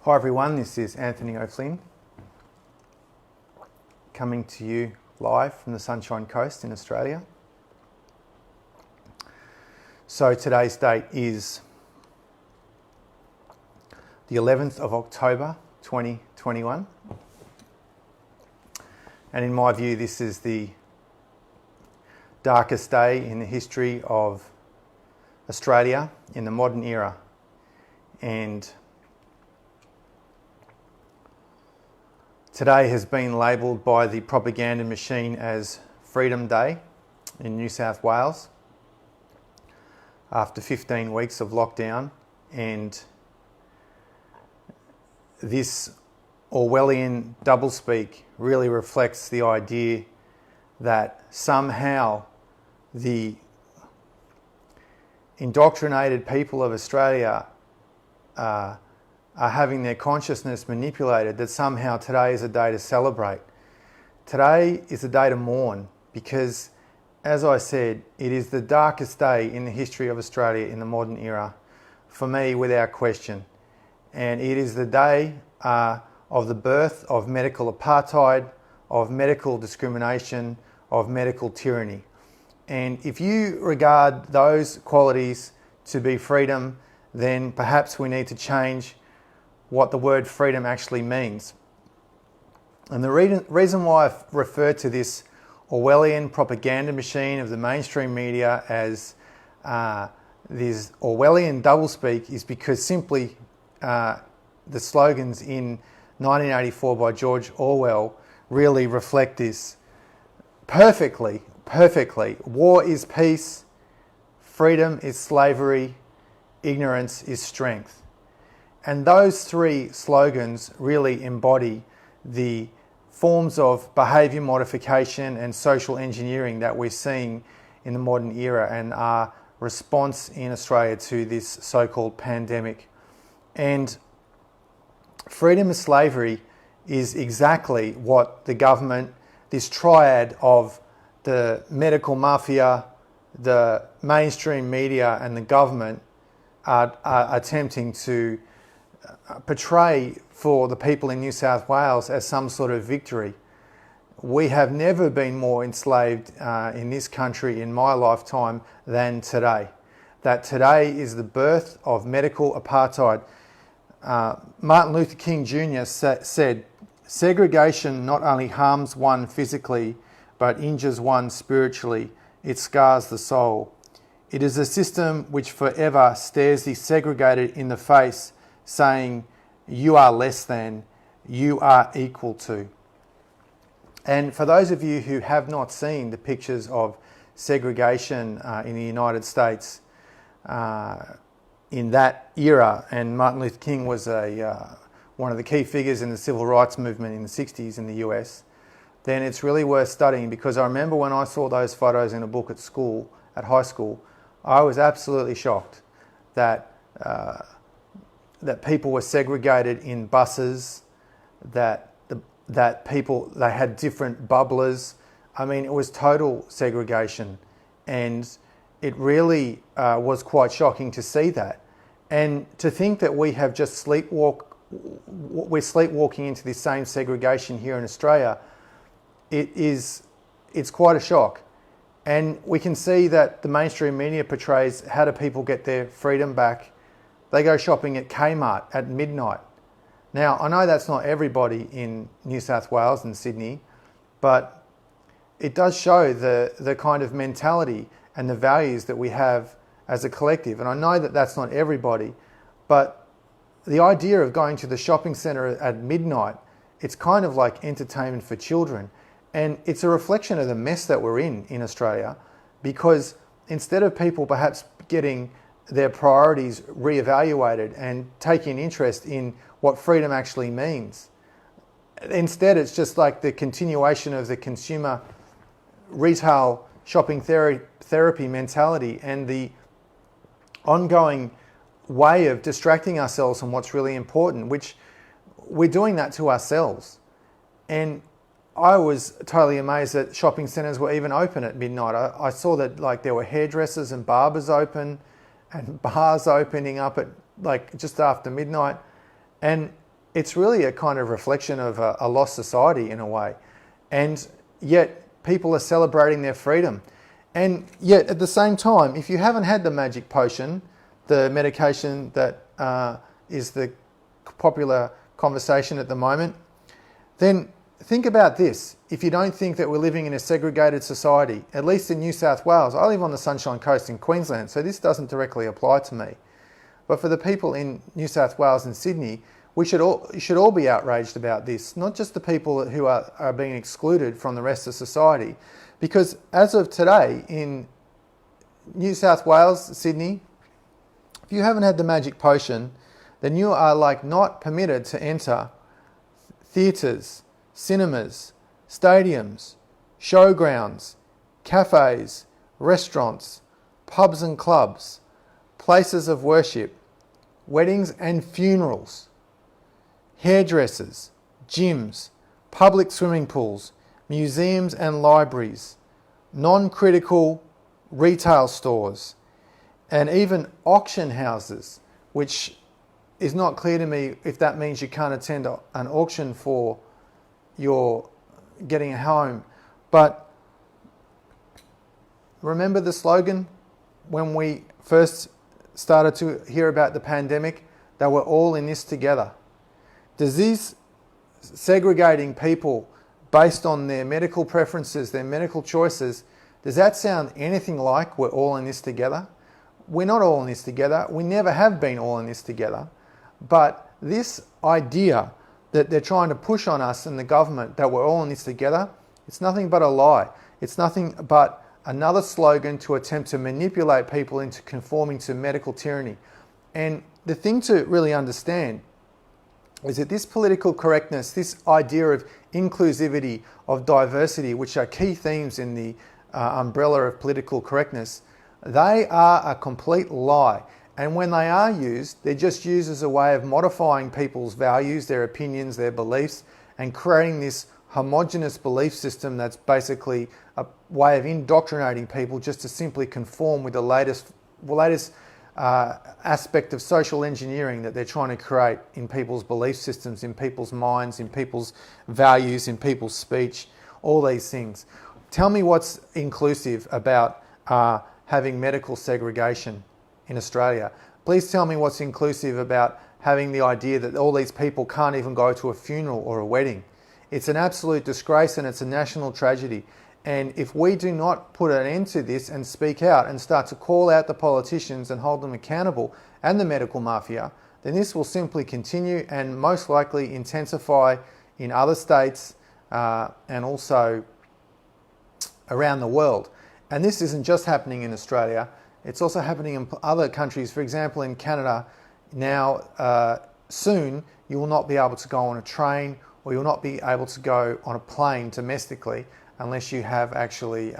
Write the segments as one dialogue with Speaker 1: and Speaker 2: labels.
Speaker 1: Hi everyone, this is Anthony O'Flynn coming to you live from the Sunshine Coast in Australia. So today's date is the 11th of October 2021, and in my view this is the darkest day in the history of Australia in the modern era. And today has been labelled by the propaganda machine as Freedom Day in New South Wales after 15 weeks of lockdown, and this Orwellian doublespeak really reflects the idea that somehow the indoctrinated people of Australia are having their consciousness manipulated, that somehow today is a day to celebrate. Today is a day to mourn because, as I said, it is the darkest day in the history of Australia in the modern era, for me, without question. And it is the day of the birth of medical apartheid, of medical discrimination, of medical tyranny. And if you regard those qualities to be freedom, then perhaps we need to change what the word freedom actually means. And the reason why I've referred to this Orwellian propaganda machine of the mainstream media as this Orwellian doublespeak is because simply the slogans in 1984 by George Orwell really reflect this perfectly. War is peace, freedom is slavery, ignorance is strength. And those three slogans really embody the forms of behaviour modification and social engineering that we're seeing in the modern era and our response in Australia to this so-called pandemic. And freedom and slavery is exactly what the government, this triad of the medical mafia, the mainstream media and the government are attempting to portray for the people in New South Wales as some sort of victory. We have never been more enslaved in this country in my lifetime than today. That today is the birth of medical apartheid. Martin Luther King Jr. said, "Segregation not only harms one physically, but injures one spiritually. It scars the soul. It is a system which forever stares the segregated in the face, saying, you are less than, you are equal to." And for those of you who have not seen the pictures of segregation in the United States in that era, and Martin Luther King was one of the key figures in the civil rights movement in the 60s in the US, then it's really worth studying, because I remember when I saw those photos in a book at school, at high school, I was absolutely shocked that people were segregated in buses, that people, they had different bubblers. I mean, it was total segregation, and it really was quite shocking to see that. And to think that we have just we're sleepwalking into this same segregation here in Australia, it's quite a shock. And we can see that the mainstream media portrays how do people get their freedom back. They go shopping at Kmart at midnight. Now, I know that's not everybody in New South Wales and Sydney, but it does show the kind of mentality and the values that we have as a collective. And I know that that's not everybody, but the idea of going to the shopping centre at midnight, it's kind of like entertainment for children. And it's a reflection of the mess that we're in Australia, because instead of people perhaps getting their priorities reevaluated and taking interest in what freedom actually means, instead it's just like the continuation of the consumer retail shopping therapy mentality and the ongoing way of distracting ourselves from what's really important, which we're doing that to ourselves. And I was totally amazed that shopping centres were even open at midnight. I saw that like there were hairdressers and barbers open and bars opening up at like just after midnight. And it's really a kind of reflection of a lost society in a way. And yet people are celebrating their freedom. And yet at the same time, if you haven't had the magic potion, the medication that is the popular conversation at the moment, then think about this. If you don't think that we're living in a segregated society, at least in New South Wales, I live on the Sunshine Coast in Queensland, so this doesn't directly apply to me. But for the people in New South Wales and Sydney, you should all be outraged about this, not just the people who are being excluded from the rest of society. Because as of today, in New South Wales, Sydney, if you haven't had the magic potion, then you are not permitted to enter theatres, cinemas, stadiums, showgrounds, cafes, restaurants, pubs and clubs, places of worship, weddings and funerals, hairdressers, gyms, public swimming pools, museums and libraries, non-critical retail stores, and even auction houses, which is not clear to me if that means you can't attend an auction for your getting a home. But remember the slogan when we first started to hear about the pandemic, that we're all in this together. Does this segregating people based on their medical preferences, their medical choices, does that sound anything like we're all in this together? We're not all in this together. We never have been all in this together. But this idea that they're trying to push on us and the government that we're all in this together, it's nothing but a lie. It's nothing but another slogan to attempt to manipulate people into conforming to medical tyranny. And the thing to really understand is that this political correctness, this idea of inclusivity, of diversity, which are key themes in the umbrella of political correctness, they are a complete lie. And when they are used, they're just used as a way of modifying people's values, their opinions, their beliefs, and creating this homogenous belief system that's basically a way of indoctrinating people just to simply conform with the latest aspect of social engineering that they're trying to create in people's belief systems, in people's minds, in people's values, in people's speech, all these things. Tell me what's inclusive about having medical segregation in Australia. Please tell me what's inclusive about having the idea that all these people can't even go to a funeral or a wedding. It's an absolute disgrace and it's a national tragedy. And if we do not put an end to this and speak out and start to call out the politicians and hold them accountable and the medical mafia, then this will simply continue and most likely intensify in other states and also around the world. And this isn't just happening in Australia, it's also happening in other countries. For example, in Canada, now soon you will not be able to go on a train or you'll not be able to go on a plane domestically unless you have actually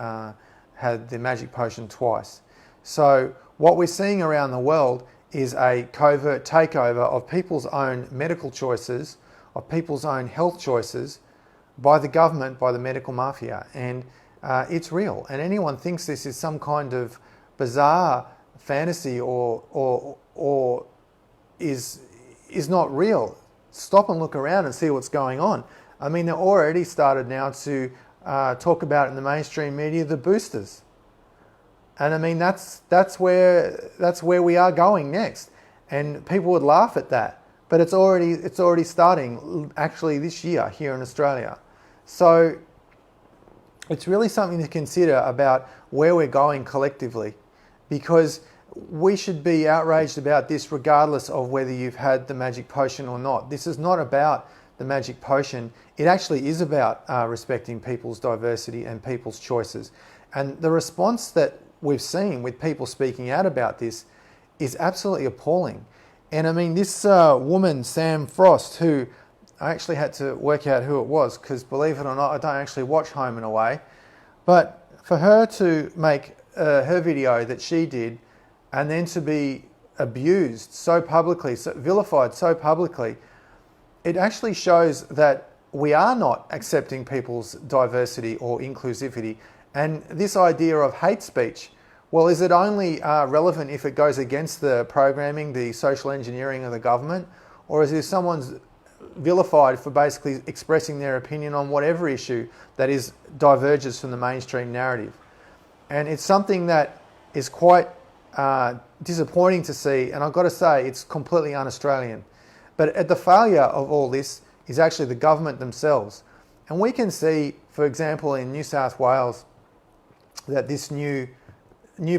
Speaker 1: had the magic potion twice. So what we're seeing around the world is a covert takeover of people's own medical choices, of people's own health choices by the government, by the medical mafia. And it's real. And anyone thinks this is some kind of bizarre fantasy or is not real, stop and look around and see what's going on. I mean, they're already started now to talk about in the mainstream media the boosters, and I mean that's where we are going next. And people would laugh at that, but it's already starting actually this year here in Australia. So it's really something to consider about where we're going collectively, because we should be outraged about this regardless of whether you've had the magic potion or not. This is not about the magic potion. It actually is about respecting people's diversity and people's choices. And the response that we've seen with people speaking out about this is absolutely appalling. And I mean, this woman, Sam Frost, who I actually had to work out who it was, because believe it or not, I don't actually watch Home and Away. But for her to make her video that she did and then to be abused so publicly, vilified so publicly, it actually shows that we are not accepting people's diversity or inclusivity. And this idea of hate speech, well, is it only relevant if it goes against the programming, the social engineering of the government? Or is if someone's vilified for basically expressing their opinion on whatever issue that is diverges from the mainstream narrative. And it's something that is quite disappointing to see, and I've got to say it's completely un-Australian. But at the failure of all this is actually the government themselves. And we can see, for example, in New South Wales, that this new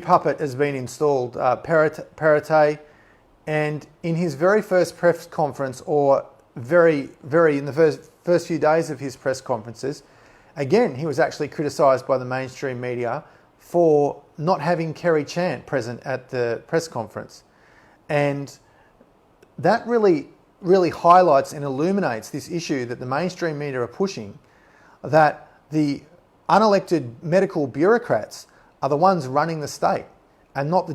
Speaker 1: puppet has been installed, Apartheid, and in his very first press conference, or very in the first few days of his press conferences, again, he was actually criticised by the mainstream media for not having Kerry Chant present at the press conference. And that really highlights and illuminates this issue that the mainstream media are pushing, that the unelected medical bureaucrats are the ones running the state and not the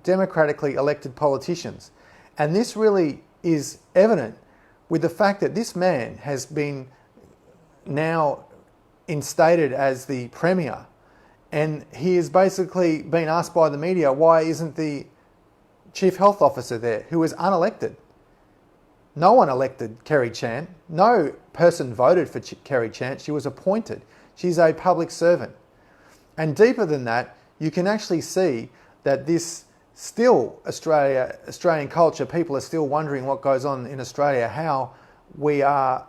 Speaker 1: democratically elected politicians. And this really is evident with the fact that this man has been now instated as the premier, and he has basically been asked by the media, why isn't the chief health officer there, who is unelected? No one elected Kerry Chant. No person voted for Kerry Chant. She was appointed. She's a public servant. And deeper than that, you can actually see that this still Australian culture, people are still wondering what goes on in Australia, how we are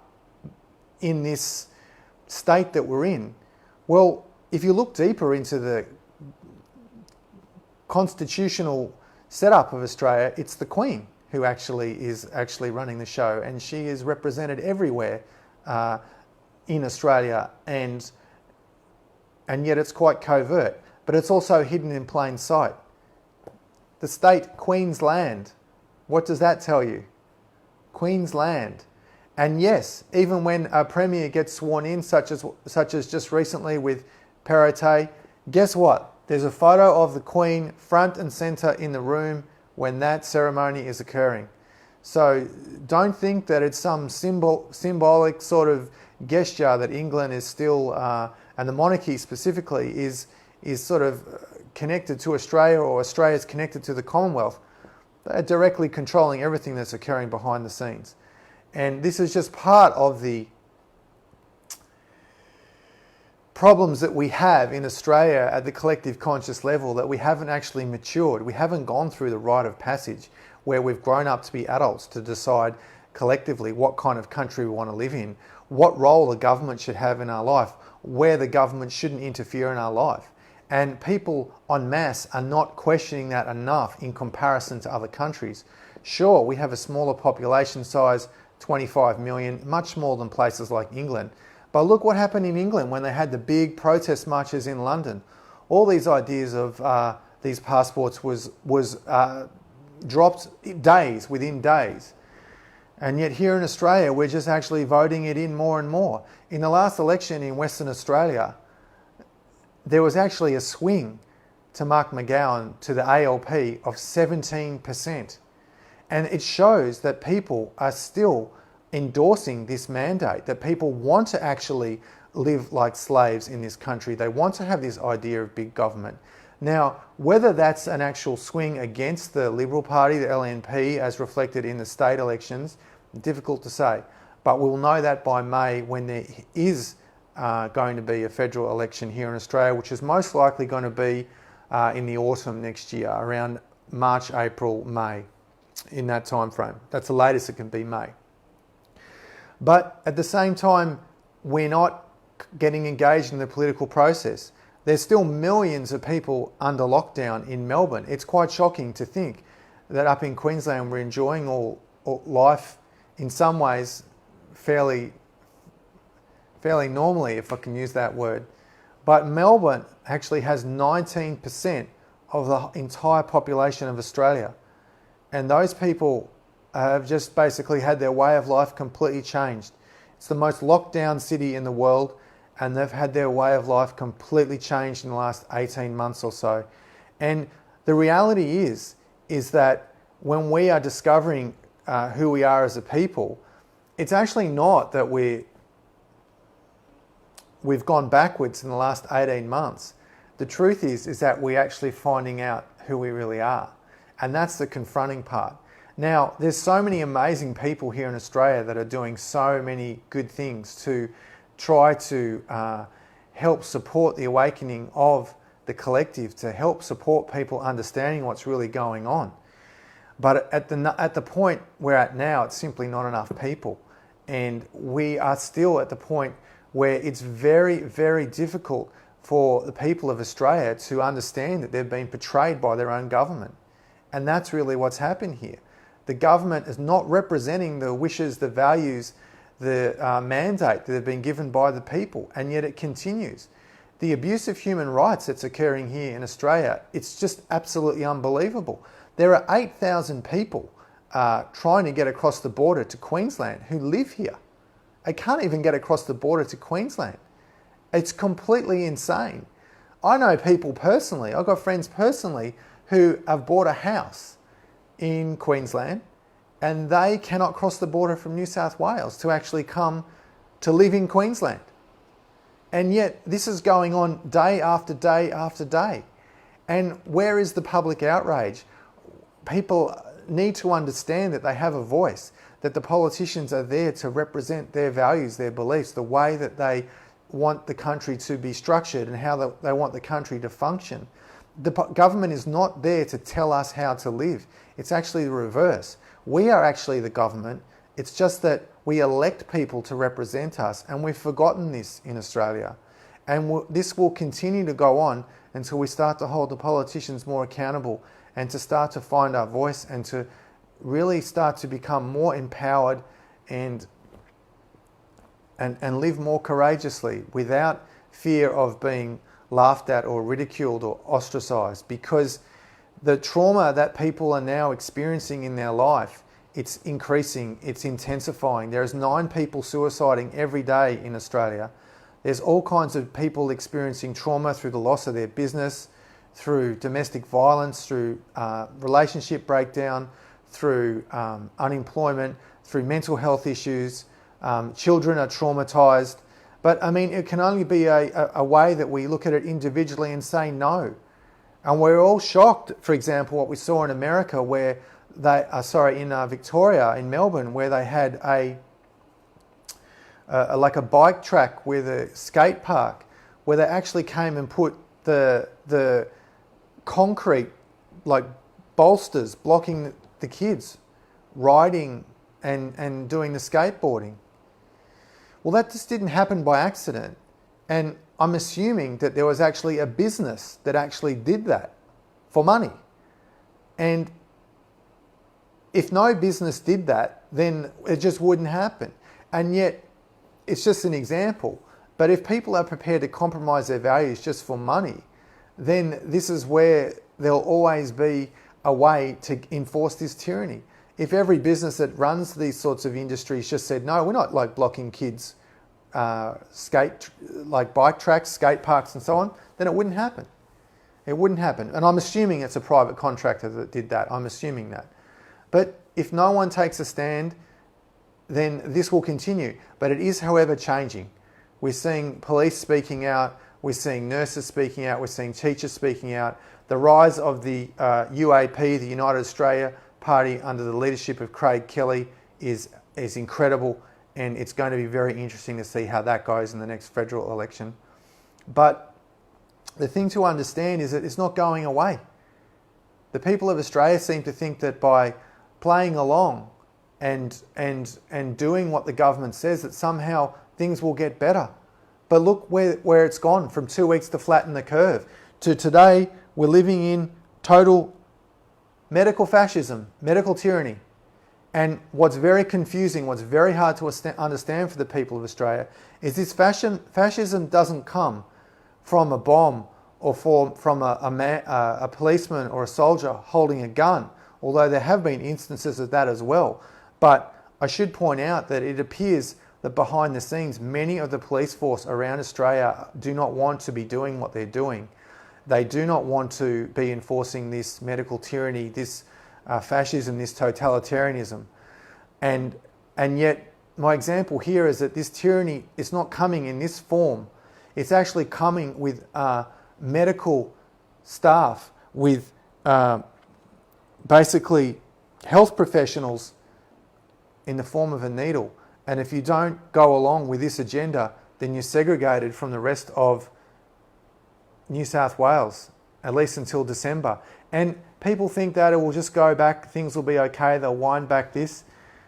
Speaker 1: in this state that we're in. Well, if you look deeper into the constitutional setup of Australia, it's the Queen who is running the show, and she is represented everywhere in Australia, and yet it's quite covert, but it's also hidden in plain sight. The state Queensland, what does that tell you? Queensland. And yes, even when a premier gets sworn in, such as just recently with Apartheid, guess what? There's a photo of the Queen front and centre in the room when that ceremony is occurring. So don't think that it's some symbolic sort of gesture that England is still, and the monarchy specifically, is sort of connected to Australia, or Australia is connected to the Commonwealth. They're directly controlling everything that's occurring behind the scenes. And this is just part of the problems that we have in Australia at the collective conscious level, that we haven't actually matured. We haven't gone through the rite of passage where we've grown up to be adults to decide collectively what kind of country we want to live in, what role the government should have in our life, where the government shouldn't interfere in our life. And people en masse are not questioning that enough in comparison to other countries. Sure, we have a smaller population size, 25 million, much more than places like England. But look what happened in England when they had the big protest marches in London. All these ideas of these passports was dropped within days. And yet here in Australia, we're just actually voting it in more and more. In the last election in Western Australia, there was actually a swing to Mark McGowan to the ALP of 17%. And it shows that people are still endorsing this mandate, that people want to actually live like slaves in this country. They want to have this idea of big government. Now, whether that's an actual swing against the Liberal Party, the LNP, as reflected in the state elections, difficult to say. But we'll know that by May, when there is going to be a federal election here in Australia, which is most likely going to be in the autumn next year, around March, April, May, in that time frame. That's the latest it can be, May. But at the same time, we're not getting engaged in the political process. There's still millions of people under lockdown in Melbourne. It's quite shocking to think that up in Queensland we're enjoying all life in some ways fairly normally, if I can use that word. But Melbourne actually has 19% of the entire population of Australia. And those people have just basically had their way of life completely changed. It's the most locked down city in the world, and they've had their way of life completely changed in the last 18 months or so. And the reality is that when we are discovering who we are as a people, it's actually not that we've gone backwards in the last 18 months. The truth is that we're actually finding out who we really are. And that's the confronting part. Now, there's so many amazing people here in Australia that are doing so many good things to try to help support the awakening of the collective, to help support people understanding what's really going on. But at the point we're at now, it's simply not enough people. And we are still at the point where it's very, very difficult for the people of Australia to understand that they've been betrayed by their own government. And that's really what's happened here. The government is not representing the wishes, the values, the mandate that have been given by the people, and yet it continues. The abuse of human rights that's occurring here in Australia, it's just absolutely unbelievable. There are 8,000 people trying to get across the border to Queensland who live here. They can't even get across the border to Queensland. It's completely insane. I know people personally, I've got friends personally who have bought a house in Queensland and they cannot cross the border from New South Wales to actually come to live in Queensland. And yet this is going on day after day after day. And where is the public outrage? People need to understand that they have a voice, that the politicians are there to represent their values, their beliefs, the way that they want the country to be structured and how they want the country to function. The government is not there to tell us how to live. It's actually the reverse. We are actually the government. It's just that we elect people to represent us, and we've forgotten this in Australia. And this will continue to go on until we start to hold the politicians more accountable and to start to find our voice and to really start to become more empowered and live more courageously without fear of being laughed at or ridiculed or ostracized, because the trauma that people are now experiencing in their life, it's increasing, it's intensifying. There's 9 people suiciding every day in Australia. There's all kinds of people experiencing trauma through the loss of their business, through domestic violence, through relationship breakdown, through unemployment, through mental health issues. Children are traumatized. But I mean, it can only be a way that we look at it individually and say no. And we're all shocked, for example, what we saw in America where in Victoria, in Melbourne, where they had like a bike track with a skate park, where they actually came and put the concrete like bolsters blocking the kids riding and doing the skateboarding. Well, that just didn't happen by accident. And I'm assuming that there was actually a business that actually did that for money. And if no business did that, then it just wouldn't happen. And yet, it's just an example. But if people are prepared to compromise their values just for money, then this is where there'll always be a way to enforce this tyranny. If every business that runs these sorts of industries just said, no, we're not like blocking kids' like bike tracks, skate parks and so on, then it wouldn't happen. It wouldn't happen. And I'm assuming it's a private contractor that did that. I'm assuming that. But if no one takes a stand, then this will continue. But it is, however, changing. We're seeing police speaking out. We're seeing nurses speaking out. We're seeing teachers speaking out. The rise of the UAP, the United Australia Party, under the leadership of Craig Kelly is incredible, and it's going to be very interesting to see how that goes in the next federal election. But the thing to understand is that it's not going away. The people of Australia seem to think that by playing along and doing what the government says, that somehow things will get better. But look where it's gone from 2 weeks to flatten the curve to today. We're living in total medical fascism, medical tyranny. And what's very confusing, what's very hard to understand for the people of Australia is this fascism doesn't come from a bomb or from a policeman or a soldier holding a gun, although there have been instances of that as well. But I should point out that it appears that behind the scenes, many of the police force around Australia do not want to be doing what they're doing. They do not want to be enforcing this medical tyranny, this fascism, this totalitarianism. And yet my example here is that this tyranny is not coming in this form. It's actually coming with medical staff, with basically health professionals in the form of a needle. And if you don't go along with this agenda, then you're segregated from the rest of New South Wales, at least until December. And people think that it will just go back, things will be okay, they'll wind back this.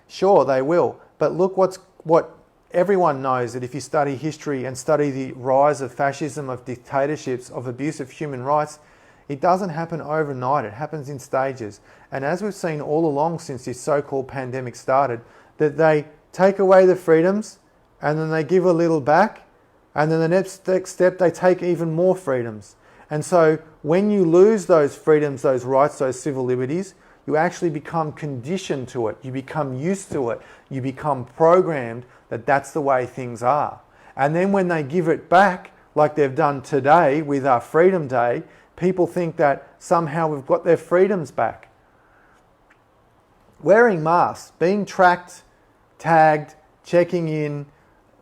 Speaker 1: Sure, they will. But look what everyone knows, that if you study history and study the rise of fascism, of dictatorships, of abuse of human rights, it doesn't happen overnight, it happens in stages. And as we've seen all along since this so-called pandemic started, that they take away the freedoms and then they give a little back, and then the next step they take even more freedoms. And so when you lose those freedoms, those rights, those civil liberties, you actually become conditioned to it, you become used to it, you become programmed that that's the way things are. And then when they give it back, like they've done today with our Freedom Day, people think that somehow we've got their freedoms back. Wearing masks, being tracked, tagged, checking in,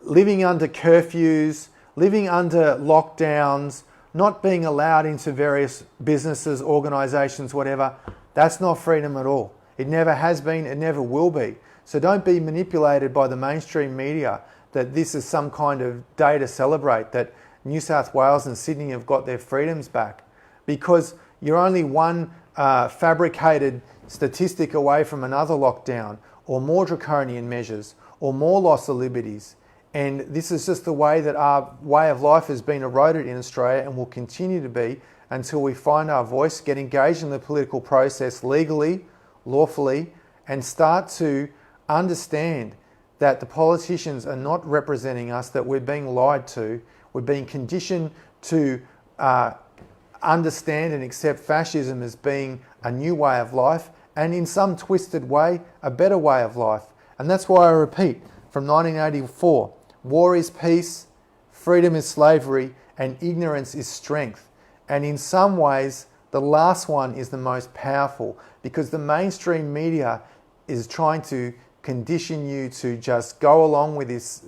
Speaker 1: living under curfews, living under lockdowns, not being allowed into various businesses, organisations, whatever, that's not freedom at all. It never has been, it never will be. So don't be manipulated by the mainstream media that this is some kind of day to celebrate, that New South Wales and Sydney have got their freedoms back. Because you're only one fabricated statistic away from another lockdown, or more draconian measures, or more loss of liberties. And this is just the way that our way of life has been eroded in Australia and will continue to be until we find our voice, get engaged in the political process legally, lawfully, and start to understand that the politicians are not representing us, that we're being lied to, we're being conditioned to understand and accept fascism as being a new way of life, and in some twisted way, a better way of life. And that's why I repeat, from 1984, war is peace, freedom is slavery, and ignorance is strength. And in some ways, the last one is the most powerful, because the mainstream media is trying to condition you to just go along with this,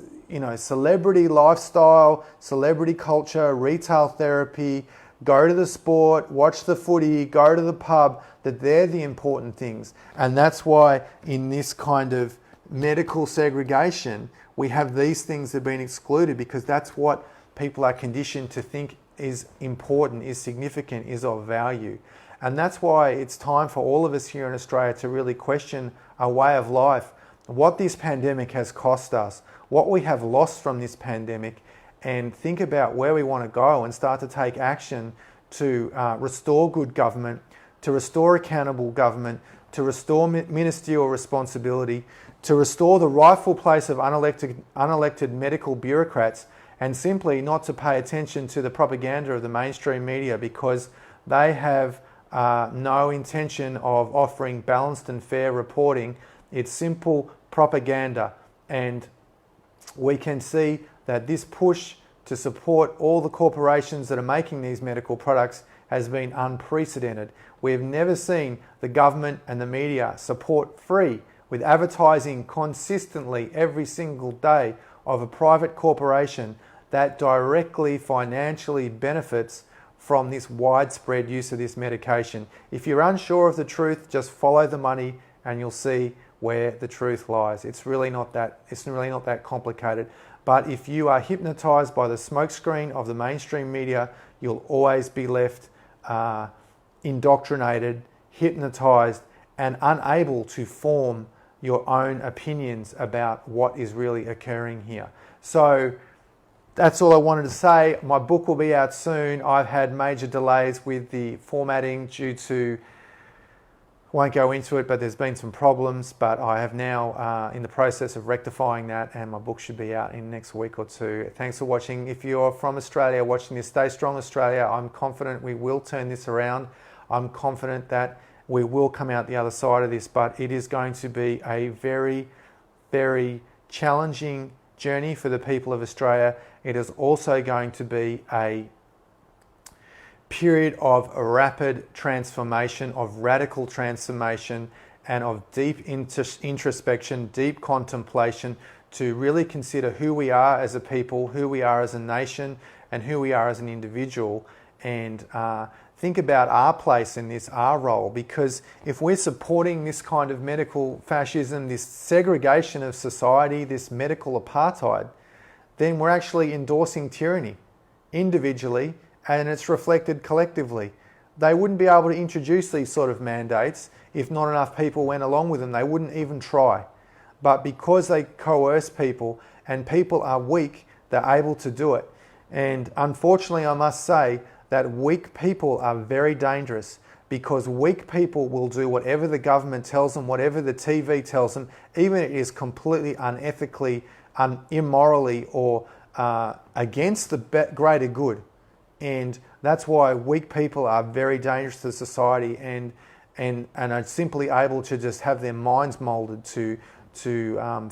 Speaker 1: celebrity lifestyle, celebrity culture, retail therapy, go to the sport, watch the footy, go to the pub, that they're the important things. And that's why in this kind of medical segregation, we have these things that have been excluded, because that's what people are conditioned to think is important, is significant, is of value. And that's why it's time for all of us here in Australia to really question our way of life, what this pandemic has cost us, what we have lost from this pandemic, and think about where we want to go and start to take action to restore good government, to restore accountable government, to restore ministerial responsibility, to restore the rightful place of unelected medical bureaucrats, and simply not to pay attention to the propaganda of the mainstream media, because they have no intention of offering balanced and fair reporting. It's simple propaganda. And we can see that this push to support all the corporations that are making these medical products has been unprecedented. We've never seen the government and the media support free, with advertising consistently every single day, of a private corporation that directly financially benefits from this widespread use of this medication. If you're unsure of the truth, just follow the money and you'll see where the truth lies. It's really not that complicated. But if you are hypnotized by the smokescreen of the mainstream media, you'll always be left indoctrinated, hypnotized, and unable to form your own opinions about what is really occurring here. So that's all I wanted to say. My book will be out soon. I've had major delays with the formatting due to, won't go into it, but there's been some problems, but I have now in the process of rectifying that, and my book should be out in the next week or two. Thanks for watching. If you're from Australia watching this, stay strong, Australia. I'm confident we will turn this around. I'm confident that we will come out the other side of this, but it is going to be a very, very challenging journey for the people of Australia. It is also going to be a period of rapid transformation, of radical transformation, and of deep introspection, deep contemplation, to really consider who we are as a people, who we are as a nation, and who we are as an individual, and think about our place in this, our role, because if we're supporting this kind of medical fascism, this segregation of society, this medical apartheid, then we're actually endorsing tyranny individually, and it's reflected collectively. They wouldn't be able to introduce these sort of mandates if not enough people went along with them. They wouldn't even try. But because they coerce people and people are weak, they're able to do it. And unfortunately, I must say that weak people are very dangerous, because weak people will do whatever the government tells them, whatever the TV tells them, even if it is completely unethically, immorally, or against the greater good. And that's why weak people are very dangerous to society, and are simply able to just have their minds molded to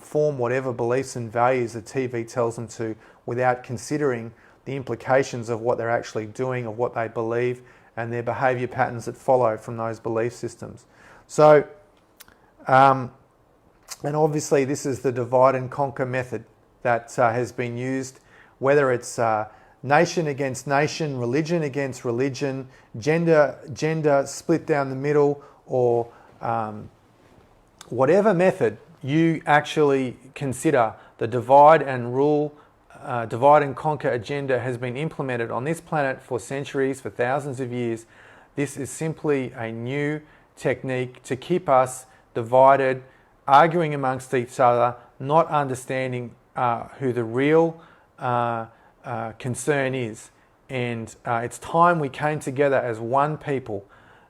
Speaker 1: form whatever beliefs and values the TV tells them to, without considering the implications of what they're actually doing, of what they believe, and their behaviour patterns that follow from those belief systems. So, and obviously this is the divide and conquer method that has been used, whether it's nation against nation, religion against religion, gender split down the middle, or whatever method you actually consider, the divide and rule, divide and conquer agenda has been implemented on this planet for centuries, for thousands of years. This is simply a new technique to keep us divided, arguing amongst each other, not understanding who the real concern is. And it's time we came together as one people.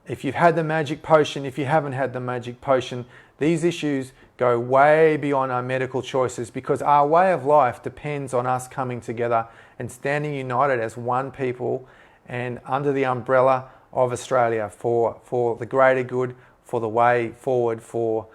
Speaker 1: If you've had the magic potion, if you haven't had the magic potion, these issues go way beyond our medical choices, because our way of life depends on us coming together and standing united as one people and under the umbrella of Australia for the greater good, for the way forward for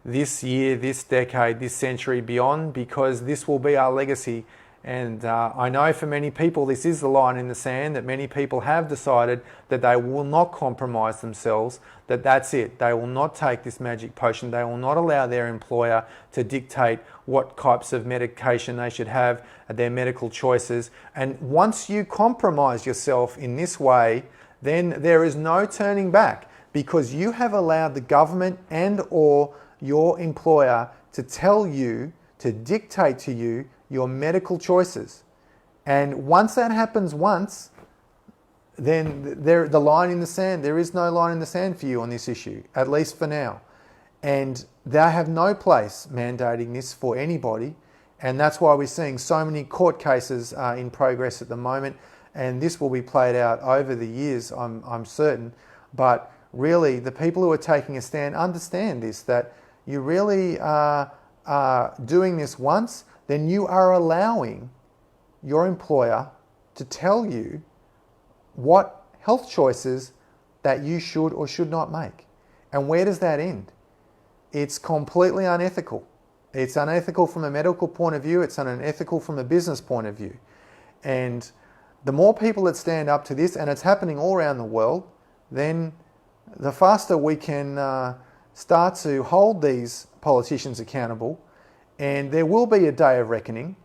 Speaker 1: this year, this decade, this century, beyond, because this will be our legacy. And I know for many people this is the line in the sand, that many people have decided that they will not compromise themselves, that's it. They will not take this magic potion. They will not allow their employer to dictate what types of medication they should have, their medical choices. And once you compromise yourself in this way, then there is no turning back, because you have allowed the government and or your employer to tell you, to dictate to you your medical choices. And once that happens once, then the line in the sand, there is no line in the sand for you on this issue, at least for now. And they have no place mandating this for anybody. And that's why we're seeing so many court cases in progress at the moment. And this will be played out over the years, I'm certain. But really, the people who are taking a stand understand this, that you really are doing this once, then you are allowing your employer to tell you what health choices that you should or should not make. And where does that end? It's completely unethical. It's unethical from a medical point of view. It's unethical from a business point of view. And the more people that stand up to this, and it's happening all around the world, then the faster we can start to hold these politicians accountable. And there will be a day of reckoning,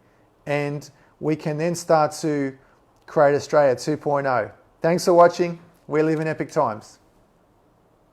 Speaker 1: and we can then start to create Australia 2.0. Thanks for watching. We live in epic times.